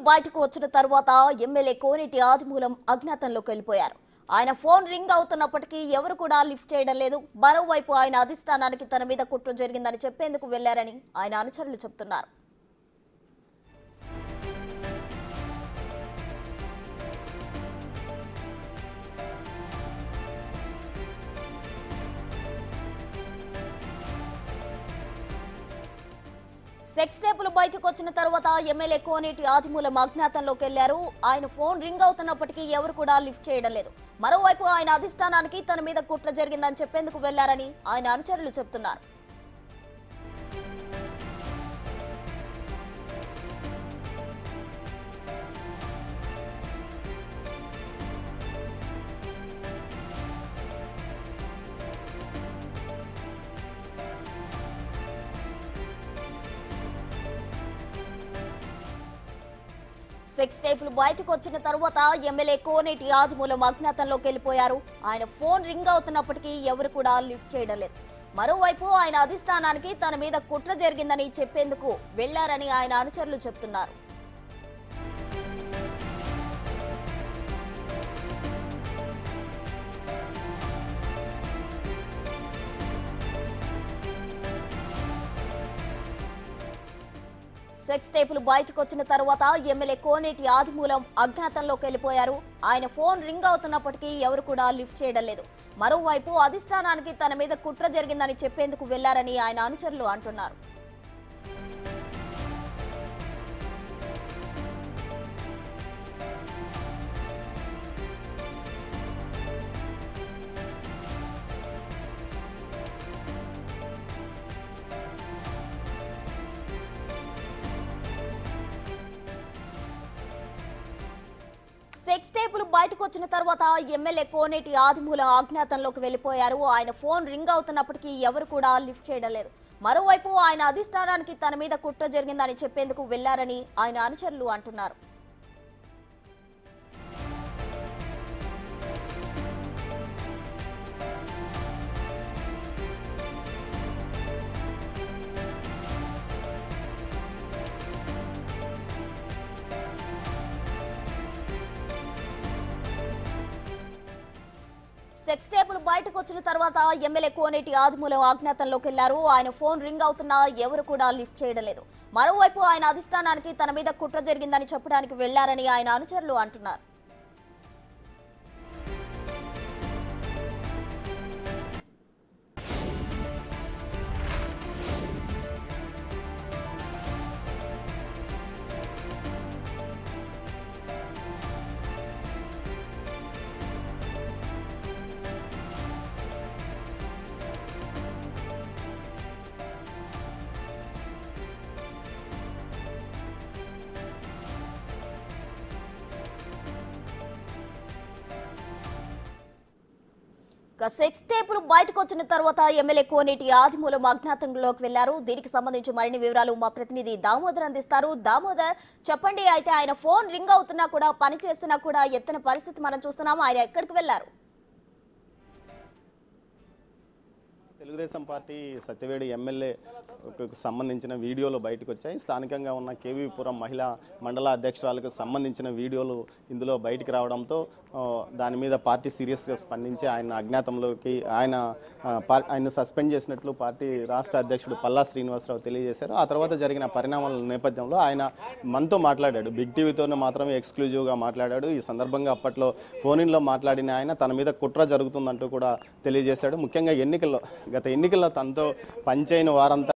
బయటకు వచ్చిన తర్వాత ఎమ్మెల్యే కోనేటి ఆదిమూలం అజ్ఞాతంలోకి వెళ్లిపోయారు. ఆయన ఫోన్ రింగ్ అవుతున్నప్పటికీ ఎవరు కూడా లిఫ్ట్ చేయడం లేదు. మరోవైపు ఆయన అధిష్టానానికి తన మీద కుట్ర జరిగిందని చెప్పేందుకు వెళ్లారని ఆయన అనుచరులు చెబుతున్నారు. సెక్స్ టేపులు బయటకు వచ్చిన తర్వాత ఎమ్మెల్యే కోనేటి ఆదిమూలం అజ్ఞాతంలోకి వెళ్లారు. ఆయన ఫోన్ రింగ్ అవుతున్నప్పటికీ ఎవరు కూడా లిఫ్ట్ చేయడం లేదు. మరోవైపు ఆయన అధిష్టానానికి తన మీద కుట్ర జరిగిందని చెప్పేందుకు వెళ్లారని ఆయన అనుచరులు చెబుతున్నారు. సెక్స్ టేపులు బయటకు వచ్చిన తర్వాత ఎమ్మెల్యే కోనేటి ఆదిమూలం అజ్ఞాతంలోకి వెళ్లిపోయారు. ఆయన ఫోన్ రింగ్ అవుతున్నప్పటికీ ఎవరు కూడా లిఫ్ట్ చేయడం లేదు. మరోవైపు ఆయన అధిష్టానానికి తన మీద కుట్ర జరిగిందని చెప్పేందుకు వెళ్లారని ఆయన అనుచరులు చెబుతున్నారు. సెక్స్ టేపులు బయటకు వచ్చిన తర్వాత ఎమ్మెల్యే కోనేటి ఆదిమూలం అజ్ఞాతంలోకి వెళ్లిపోయారు. ఆయన ఫోన్ రింగ్ అవుతున్నప్పటికీ ఎవరు కూడా లిఫ్ట్ చేయడం లేదు. మరోవైపు అధిష్టానానికి తన మీద కుట్ర జరిగిందని చెప్పేందుకు వెళ్లారని ఆయన అనుచరులు అంటున్నారు. సెక్స్ టేపులు బయటకు వచ్చిన తర్వాత ఎమ్మెల్యే కోనేటి ఆదిమూలం అజ్ఞాతంలోకి వెళ్లిపోయారు. ఆయన ఫోన్ రింగ్ అవుతున్నప్పటికీ ఎవరు కూడా లిఫ్ట్ చేయడం లేదు. మరోవైపు ఆయన అధిష్టానానికి తన మీద కుట్ర జరిగిందని చెప్పేందుకు వెళ్లారని ఆయన అనుచరులు అంటున్నారు. సెక్స్ టేపులు బయటకు వచ్చిన తర్వాత ఎమ్మెల్యే కోనేటి ఆదిమూలం అజ్ఞాతంలోకి వెళ్లారు. ఆయన ఫోన్ రింగ్ అవుతున్నా ఎవరు కూడా లిఫ్ట్ చేయడం లేదు. మరోవైపు ఆయన అధిష్టానానికి తన మీద కుట్ర జరిగిందని చెప్పడానికి వెళ్లారని ఆయన అనుచరులు అంటున్నారు. సెక్స్ టేపులు బయటకు వచ్చిన తర్వాత ఎమ్మెల్యే కోనేటి ఆదిమూలం అజ్ఞాతంలోకి వెళ్లారు. దీనికి సంబంధించి మరిన్ని వివరాలు మా ప్రతినిధి దామోదర్ అందిస్తారు. దామోదర్, చెప్పండి. అయితే ఆయన ఫోన్ రింగ్ అవుతున్నా కూడా పని చేస్తున్నా కూడా ఎత్తన పరిస్థితి మనం చూస్తున్నాము. ఆయన ఎక్కడికి వెళ్లారు? తెలుగుదేశం పార్టీ సత్యవేడి ఎమ్మెల్యే సంబంధించిన వీడియోలు బయటకు వచ్చాయి. స్థానికంగా ఉన్న కేవీపురం మహిళా మండల అధ్యక్షురాలకు సంబంధించిన వీడియోలు ఇందులో బయటికి రావడంతో దాని మీద పార్టీ సీరియస్గా స్పందించి ఆయన అజ్ఞాతంలోకి ఆయన సస్పెండ్ చేసినట్లు పార్టీ రాష్ట్ర అధ్యక్షుడు పల్లా శ్రీనివాసరావు తెలియజేశారు. ఆ తర్వాత జరిగిన పరిణామాల నేపథ్యంలో ఆయన మనతో మాట్లాడాడు. బిగ్ టీవీతోనే మాత్రమే ఎక్స్క్లూజివ్గా మాట్లాడాడు. ఈ సందర్భంగా అప్పట్లో ఫోన్లో మాట్లాడిన ఆయన తన మీద కుట్ర జరుగుతుందంటూ కూడా తెలియజేశాడు. ముఖ్యంగా గత ఎన్నికల్లో తనతో పనిచేయని వారంతా